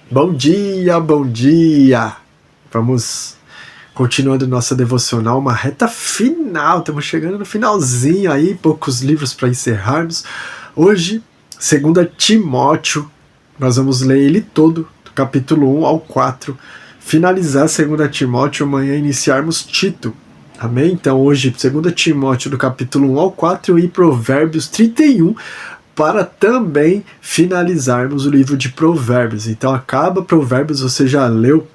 Bom dia, bom dia! Vamos continuando nossa devocional, uma reta final, estamos chegando no finalzinho aí, poucos livros para encerrarmos. Hoje, 2 Timóteo, nós vamos ler ele todo, do capítulo 1 ao 4, finalizar 2 Timóteo, amanhã iniciarmos Tito. Amém? Então hoje, 2 Timóteo do capítulo 1 ao 4 e Provérbios 31, para também finalizarmos o livro de Provérbios. Então acaba Provérbios, você já leu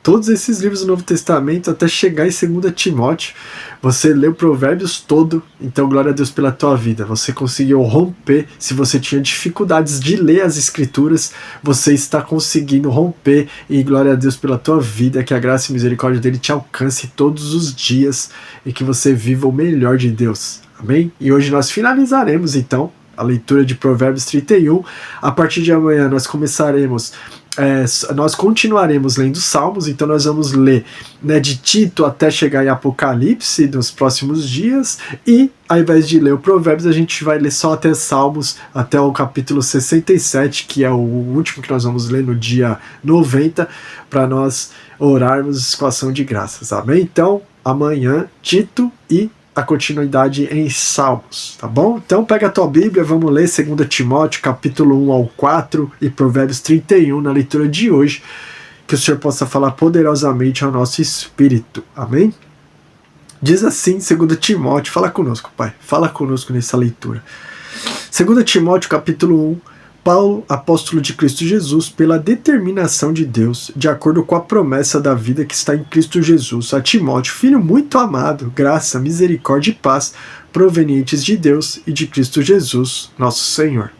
todos esses livros do Novo Testamento até chegar em 2 Timóteo, você leu Provérbios todo, então glória a Deus pela tua vida, você conseguiu romper, se você tinha dificuldades de ler as escrituras, você está conseguindo romper, e glória a Deus pela tua vida, que a graça e misericórdia dele te alcance todos os dias, e que você viva o melhor de Deus, amém? E hoje nós finalizaremos então a leitura de Provérbios 31, a partir de amanhã nós começaremos nós continuaremos lendo Salmos, então nós vamos ler, de Tito até chegar em Apocalipse nos próximos dias, e ao invés de ler o Provérbios, a gente vai ler só até Salmos, até o capítulo 67, que é o último que nós vamos ler no dia 90, para nós orarmos com ação de graças, amém? Então, amanhã, Tito e a continuidade em Salmos, tá bom? Então pega a tua Bíblia, vamos ler 2 Timóteo, capítulo 1 ao 4 e Provérbios 31 na leitura de hoje, que o Senhor possa falar poderosamente ao nosso espírito, amém? Diz assim 2 Timóteo, fala conosco, Pai, fala conosco nessa leitura. 2 Timóteo, capítulo 1, Paulo, apóstolo de Cristo Jesus, pela determinação de Deus, de acordo com a promessa da vida que está em Cristo Jesus, a Timóteo, filho muito amado, graça, misericórdia e paz, provenientes de Deus e de Cristo Jesus, nosso Senhor.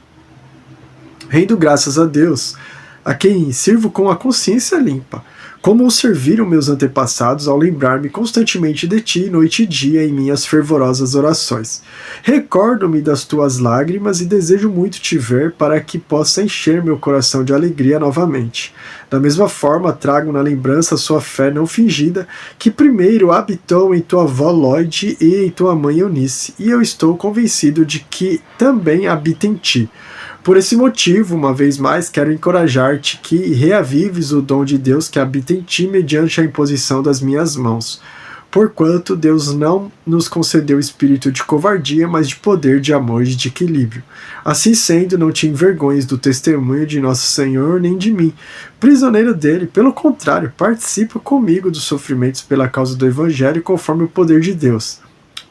Rendo graças a Deus, a quem sirvo com a consciência limpa, como o serviram meus antepassados ao lembrar-me constantemente de ti, noite e dia, em minhas fervorosas orações. Recordo-me das tuas lágrimas e desejo muito te ver para que possa encher meu coração de alegria novamente. Da mesma forma, trago na lembrança sua fé não fingida, que primeiro habitou em tua avó Lloyd e em tua mãe Eunice, e eu estou convencido de que também habita em ti. Por esse motivo, uma vez mais, quero encorajar-te que reavives o dom de Deus que habita em ti mediante a imposição das minhas mãos. Porquanto Deus não nos concedeu espírito de covardia, mas de poder, de amor e de equilíbrio. Assim sendo, não te envergonhes do testemunho de nosso Senhor, nem de mim, prisioneiro dele. Pelo contrário, participa comigo dos sofrimentos pela causa do Evangelho, conforme o poder de Deus.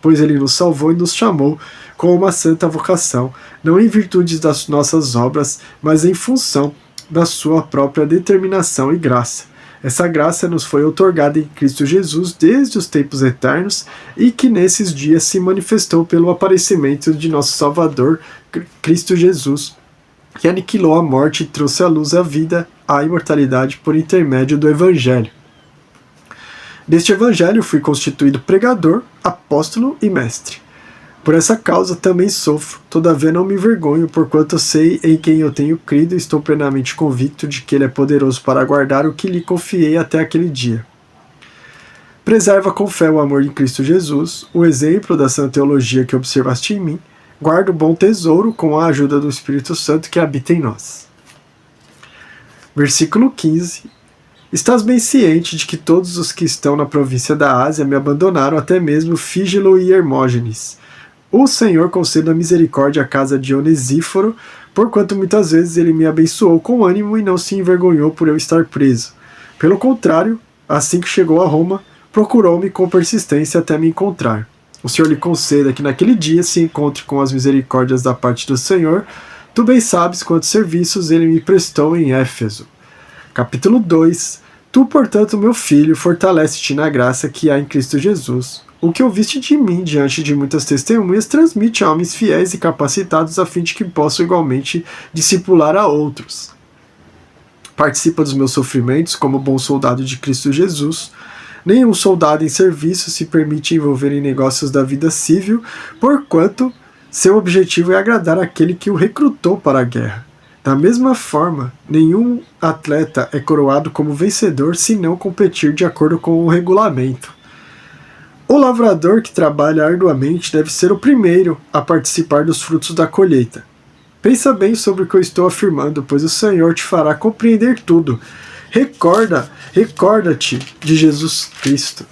Pois ele nos salvou e nos chamou com uma santa vocação, não em virtude das nossas obras, mas em função da sua própria determinação e graça. Essa graça nos foi outorgada em Cristo Jesus desde os tempos eternos e que nesses dias se manifestou pelo aparecimento de nosso Salvador, Cristo Jesus, que aniquilou a morte e trouxe à luz a vida, a imortalidade por intermédio do Evangelho. Deste Evangelho fui constituído pregador, apóstolo e mestre. Por essa causa também sofro, todavia não me envergonho, porquanto sei em quem eu tenho crido e estou plenamente convicto de que ele é poderoso para guardar o que lhe confiei até aquele dia. Preserva com fé o amor em Cristo Jesus, o exemplo da santa teologia que observaste em mim, guarda o bom tesouro com a ajuda do Espírito Santo que habita em nós. Versículo 15. Estás bem ciente de que todos os que estão na província da Ásia me abandonaram, até mesmo Fígelo e Hermógenes. O Senhor conceda misericórdia à casa de Onesíforo, porquanto muitas vezes ele me abençoou com ânimo e não se envergonhou por eu estar preso. Pelo contrário, assim que chegou a Roma, procurou-me com persistência até me encontrar. O Senhor lhe conceda que naquele dia se encontre com as misericórdias da parte do Senhor. Tu bem sabes quantos serviços ele me prestou em Éfeso. Capítulo 2. Tu, portanto, meu filho, fortalece-te na graça que há em Cristo Jesus. O que ouviste de mim diante de muitas testemunhas, transmite a homens fiéis e capacitados a fim de que possam igualmente discipular a outros. Participa dos meus sofrimentos como bom soldado de Cristo Jesus. Nenhum soldado em serviço se permite envolver em negócios da vida civil, porquanto seu objetivo é agradar aquele que o recrutou para a guerra. Da mesma forma, nenhum atleta é coroado como vencedor se não competir de acordo com o regulamento. O lavrador que trabalha arduamente deve ser o primeiro a participar dos frutos da colheita. Pensa bem sobre o que eu estou afirmando, pois o Senhor te fará compreender tudo. Recorda-te de Jesus Cristo,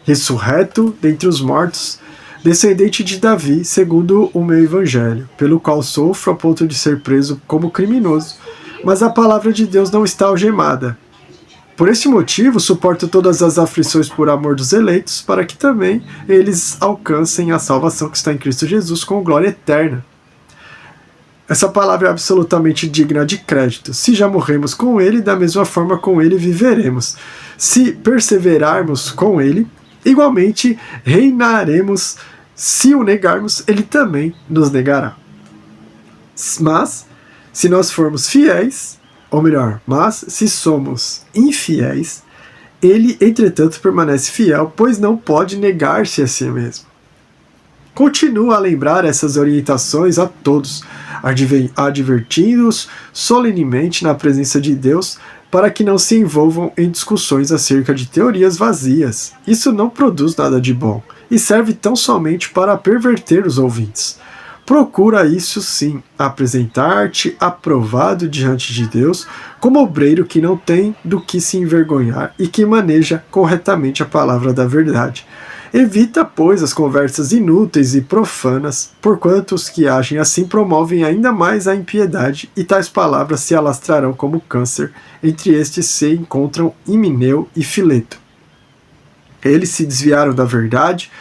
ressurreto dentre os mortos, descendente de Davi, segundo o meu evangelho, pelo qual sofro a ponto de ser preso como criminoso, mas a palavra de Deus não está algemada. Por este motivo, suporto todas as aflições por amor dos eleitos, para que também eles alcancem a salvação que está em Cristo Jesus com glória eterna. Essa palavra é absolutamente digna de crédito. Se já morremos com ele, da mesma forma com ele viveremos. Se perseverarmos com ele, igualmente reinaremos. Se o negarmos, ele também nos negará. Mas, se nós formos fiéis, ou melhor, mas se somos infiéis, ele, entretanto, permanece fiel, pois não pode negar-se a si mesmo. Continua a lembrar essas orientações a todos, advertindo-os solenemente na presença de Deus, para que não se envolvam em discussões acerca de teorias vazias. Isso não produz nada de bom, e serve tão somente para perverter os ouvintes. Procura isso sim, apresentar-te aprovado diante de Deus, como obreiro que não tem do que se envergonhar e que maneja corretamente a palavra da verdade. Evita, pois, as conversas inúteis e profanas, porquanto os que agem assim promovem ainda mais a impiedade, e tais palavras se alastrarão como câncer. Entre estes se encontram Himeneu e Fileto. Eles se desviaram da verdade,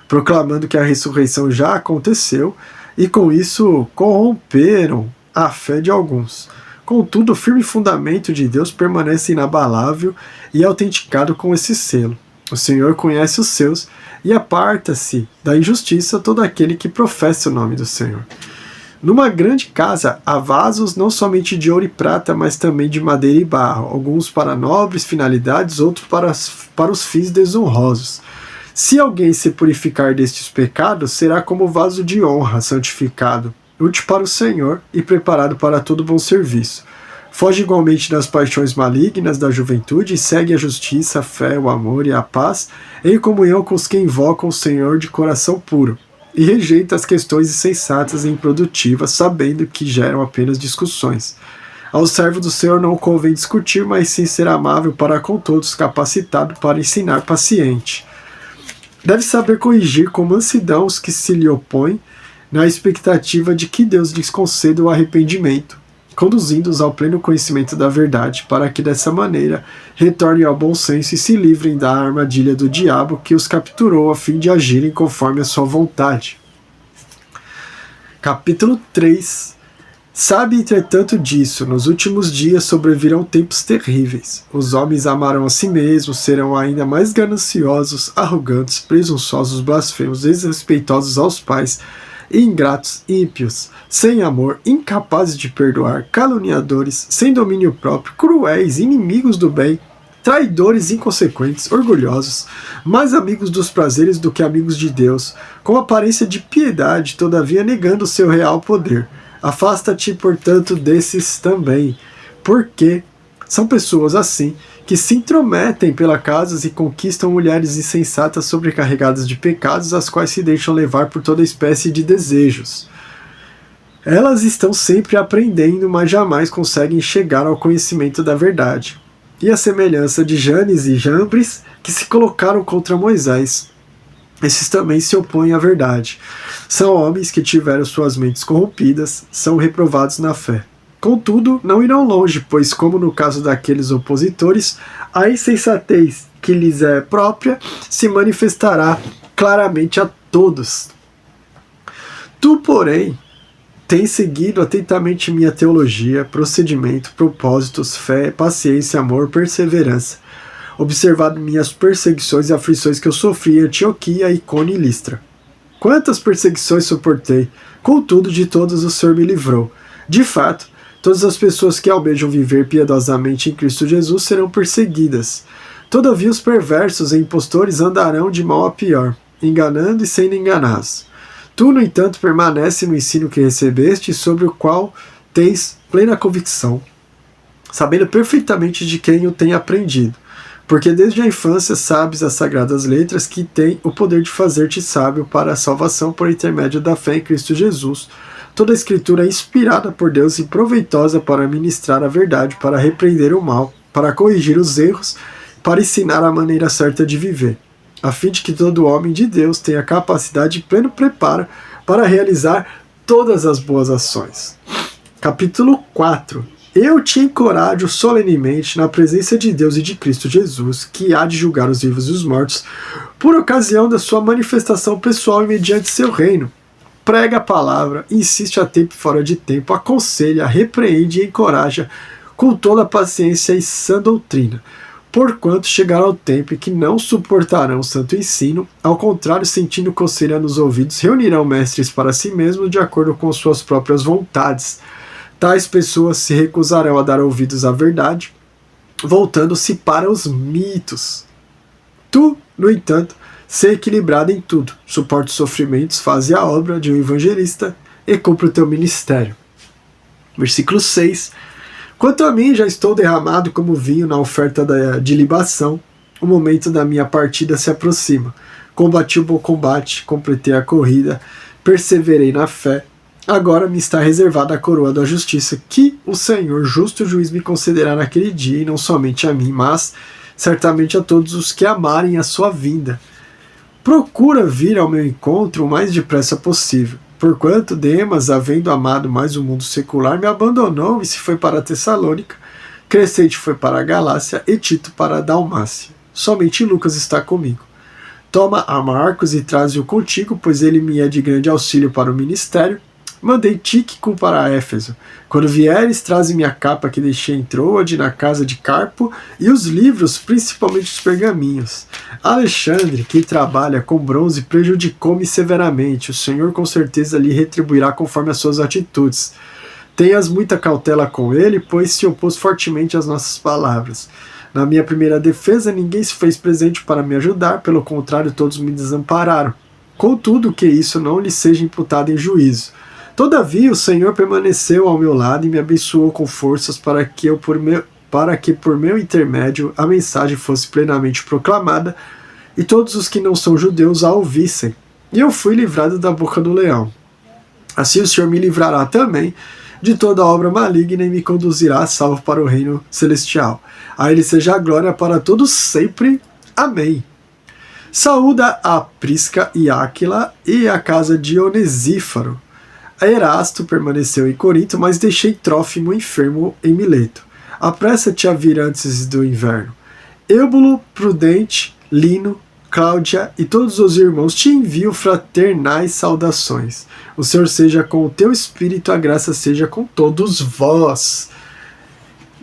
proclamando que a ressurreição já aconteceu, e com isso corromperam a fé de alguns. Contudo, o firme fundamento de Deus permanece inabalável e autenticado com esse selo. O Senhor conhece os seus e aparta-se da injustiça todo aquele que professa o nome do Senhor. Numa grande casa há vasos não somente de ouro e prata, mas também de madeira e barro, alguns para nobres finalidades, outros para os fins desonrosos. Se alguém se purificar destes pecados, será como vaso de honra, santificado, útil para o Senhor e preparado para todo bom serviço. Foge igualmente das paixões malignas da juventude e segue a justiça, a fé, o amor e a paz, em comunhão com os que invocam o Senhor de coração puro, e rejeita as questões insensatas e improdutivas, sabendo que geram apenas discussões. Ao servo do Senhor não convém discutir, mas sim ser amável para com todos, capacitado para ensinar, paciente. Deve saber corrigir com mansidão os que se lhe opõem, na expectativa de que Deus lhes conceda o arrependimento, conduzindo-os ao pleno conhecimento da verdade, para que dessa maneira retornem ao bom senso e se livrem da armadilha do diabo que os capturou a fim de agirem conforme a sua vontade. Capítulo 3. Sabe, entretanto, disso, nos últimos dias sobrevirão tempos terríveis. Os homens amarão a si mesmos, serão ainda mais gananciosos, arrogantes, presunçosos, blasfemos, desrespeitosos aos pais, ingratos, ímpios, sem amor, incapazes de perdoar, caluniadores, sem domínio próprio, cruéis, inimigos do bem, traidores, inconsequentes, orgulhosos, mais amigos dos prazeres do que amigos de Deus, com aparência de piedade, todavia negando o seu real poder. Afasta-te, portanto, desses também, porque são pessoas assim que se intrometem pela casa e conquistam mulheres insensatas sobrecarregadas de pecados, as quais se deixam levar por toda espécie de desejos. Elas estão sempre aprendendo, mas jamais conseguem chegar ao conhecimento da verdade. E a semelhança de Janes e Jambres, que se colocaram contra Moisés, esses também se opõem à verdade. São homens que tiveram suas mentes corrompidas, são reprovados na fé. Contudo, não irão longe, pois, como no caso daqueles opositores, a insensatez que lhes é própria se manifestará claramente a todos. Tu, porém, tens seguido atentamente minha teologia, procedimento, propósitos, fé, paciência, amor, perseverança, observado minhas perseguições e aflições que eu sofri em Antioquia, Icônio e Listra. Quantas perseguições suportei, contudo de todas o Senhor me livrou. De fato, todas as pessoas que almejam viver piedosamente em Cristo Jesus serão perseguidas. Todavia os perversos e impostores andarão de mal a pior, enganando e sendo enganados. Tu, no entanto, permanece no ensino que recebeste e sobre o qual tens plena convicção, sabendo perfeitamente de quem o tem aprendido. Porque desde a infância sabes as sagradas letras que têm o poder de fazer-te sábio para a salvação por intermédio da fé em Cristo Jesus. Toda a escritura é inspirada por Deus e proveitosa para ministrar a verdade, para repreender o mal, para corrigir os erros, para ensinar a maneira certa de viver, a fim de que todo homem de Deus tenha capacidade e pleno preparo para realizar todas as boas ações. Capítulo 4. Eu te encorajo solenemente na presença de Deus e de Cristo Jesus, que há de julgar os vivos e os mortos, por ocasião da sua manifestação pessoal e mediante seu reino. Prega a palavra, insiste a tempo e fora de tempo, aconselha, repreende e encoraja com toda a paciência e sã doutrina, porquanto chegará o tempo em que não suportarão o santo ensino, ao contrário, sentindo coceira nos ouvidos, reunirão mestres para si mesmos de acordo com suas próprias vontades. Tais pessoas se recusarão a dar ouvidos à verdade, voltando-se para os mitos. Tu, no entanto, sê equilibrado em tudo, suporte os sofrimentos, faze a obra de um evangelista e cumpre o teu ministério. Versículo 6. Quanto a mim, já estou derramado como vinho na oferta de libação, o momento da minha partida se aproxima. Combati o bom combate, completei a corrida, perseverei na fé. Agora me está reservada a coroa da justiça, que o Senhor, justo juiz, me concederá naquele dia, e não somente a mim, mas certamente a todos os que amarem a sua vinda. Procura vir ao meu encontro o mais depressa possível, porquanto Demas, havendo amado mais o mundo secular, me abandonou e se foi para Tessalônica, Crescente foi para a Galácia e Tito para a Dalmácia. Somente Lucas está comigo. Toma a Marcos e traze-o contigo, pois ele me é de grande auxílio para o ministério. Mandei Tíquico para Éfeso. Quando vieres, traze minha capa que deixei em Troade, na casa de Carpo, e os livros, principalmente os pergaminhos. Alexandre, que trabalha com bronze, prejudicou-me severamente. O Senhor com certeza lhe retribuirá conforme as suas atitudes. Tenhas muita cautela com ele, pois se opôs fortemente às nossas palavras. Na minha primeira defesa, ninguém se fez presente para me ajudar, pelo contrário, todos me desampararam. Contudo, que isso não lhe seja imputado em juízo. Todavia o Senhor permaneceu ao meu lado e me abençoou com forças para que por meu intermédio a mensagem fosse plenamente proclamada e todos os que não são judeus a ouvissem. E eu fui livrado da boca do leão. Assim o Senhor me livrará também de toda obra maligna e me conduzirá a salvo para o reino celestial. A ele seja a glória para todos sempre. Amém. Saúda a Prisca e Áquila e a casa de Onesíforo. Erasto permaneceu em Corinto, mas deixei Trófimo enfermo em Mileto. Apressa-te a vir antes do inverno. Eubulo, Prudente, Lino, Cláudia e todos os irmãos te envio fraternais saudações. O Senhor seja com o teu espírito, a graça seja com todos vós.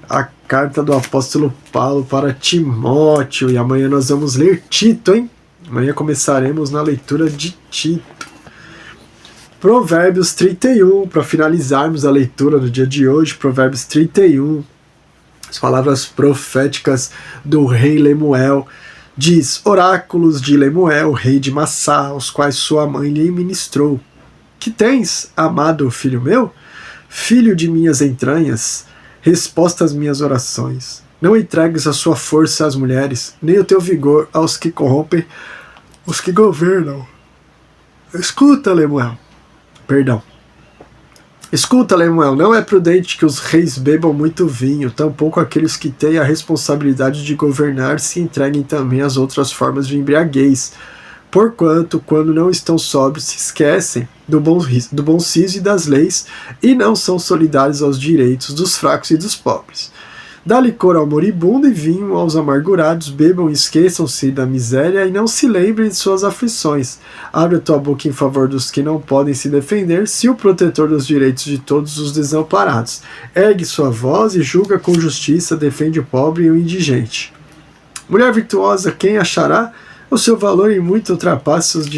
A carta do apóstolo Paulo para Timóteo. E amanhã nós vamos ler Tito, hein? Amanhã começaremos na leitura de Tito. Provérbios 31, para finalizarmos a leitura do dia de hoje, Provérbios 31, as palavras proféticas do rei Lemuel, diz: oráculos de Lemuel, rei de Massá, os quais sua mãe lhe ministrou. Que tens, amado filho meu? Filho de minhas entranhas, resposta às minhas orações. Não entregues a sua força às mulheres, nem o teu vigor aos que corrompem os que governam. Escuta, Lemuel. Escuta, Lemuel, não é prudente que os reis bebam muito vinho, tampouco aqueles que têm a responsabilidade de governar se entreguem também às outras formas de embriaguez. Porquanto, quando não estão sóbrios, se esquecem do bom siso e das leis, e não são solidários aos direitos dos fracos e dos pobres. Dá licor ao moribundo e vinho aos amargurados, bebam e esqueçam-se da miséria e não se lembrem de suas aflições. Abre a tua boca em favor dos que não podem se defender, se o protetor dos direitos de todos os desamparados. Ergue sua voz e julga com justiça, defende o pobre e o indigente. Mulher virtuosa, quem achará? O seu valor em muito ultrapassa os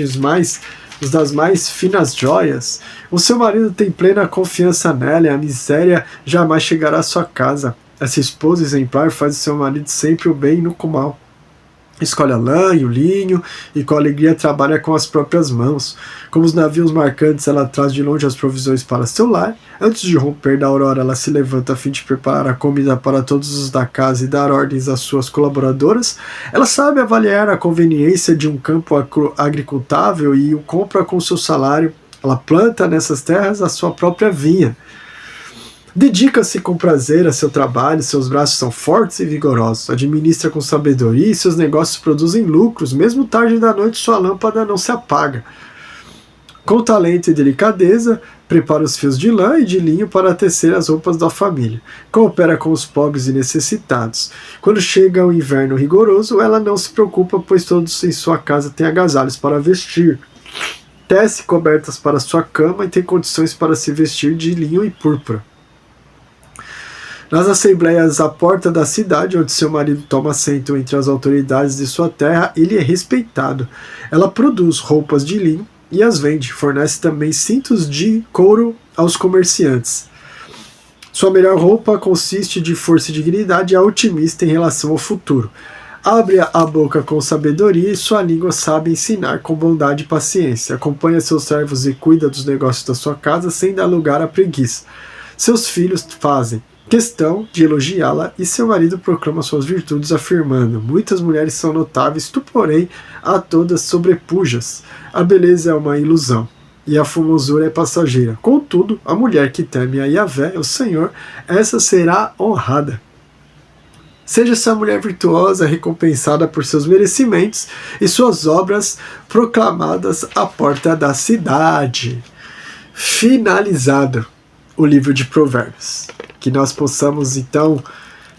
das mais finas joias. O seu marido tem plena confiança nela e a miséria jamais chegará à sua casa. Essa esposa exemplar faz do seu marido sempre o bem e nunca o mal. Escolhe a lã e o linho, e com alegria trabalha com as próprias mãos. Como os navios marcantes, ela traz de longe as provisões para seu lar. Antes de romper da aurora, ela se levanta a fim de preparar a comida para todos os da casa e dar ordens às suas colaboradoras. Ela sabe avaliar a conveniência de um campo agricultável e o compra com seu salário. Ela planta nessas terras a sua própria vinha. Dedica-se com prazer a seu trabalho, seus braços são fortes e vigorosos. Administra com sabedoria e seus negócios produzem lucros. Mesmo tarde da noite, sua lâmpada não se apaga. Com talento e delicadeza, prepara os fios de lã e de linho para tecer as roupas da família. Coopera com os pobres e necessitados. Quando chega o inverno rigoroso, ela não se preocupa, pois todos em sua casa têm agasalhos para vestir. Tece cobertas para sua cama e tem condições para se vestir de linho e púrpura. Nas assembleias à porta da cidade, onde seu marido toma assento entre as autoridades de sua terra, ele é respeitado. Ela produz roupas de linho e as vende. Fornece também cintos de couro aos comerciantes. Sua melhor roupa consiste de força e dignidade e é otimista em relação ao futuro. Abre a boca com sabedoria e sua língua sabe ensinar com bondade e paciência. Acompanha seus servos e cuida dos negócios da sua casa sem dar lugar à preguiça. Seus filhos fazem questão de elogiá-la e seu marido proclama suas virtudes afirmando: muitas mulheres são notáveis, tu porém a todas sobrepujas. A beleza é uma ilusão e a formosura é passageira. Contudo, a mulher que teme a Yahvé, o Senhor, essa será honrada. Seja essa mulher virtuosa recompensada por seus merecimentos e suas obras proclamadas à porta da cidade. Finalizado o livro de Provérbios. Que nós possamos, então,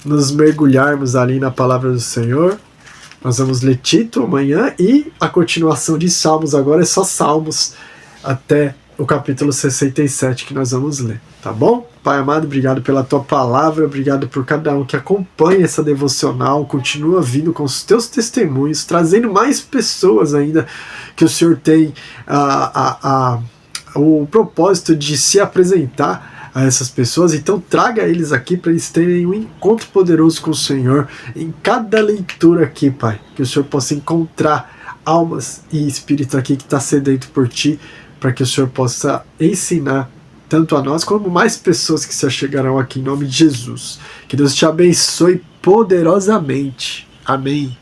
nos mergulharmos ali na palavra do Senhor. Nós vamos ler Tito amanhã e a continuação de Salmos agora é só Salmos até o capítulo 67 que nós vamos ler, tá bom? Pai amado, obrigado pela tua palavra, obrigado por cada um que acompanha essa devocional, continua vindo com os teus testemunhos, trazendo mais pessoas ainda que o Senhor tem o propósito de se apresentar a essas pessoas, então traga eles aqui para eles terem um encontro poderoso com o Senhor em cada leitura aqui, Pai, que o Senhor possa encontrar almas e espírito aqui que está sedento por Ti, para que o Senhor possa ensinar tanto a nós como mais pessoas que se achegarão aqui em nome de Jesus. Que Deus te abençoe poderosamente. Amém.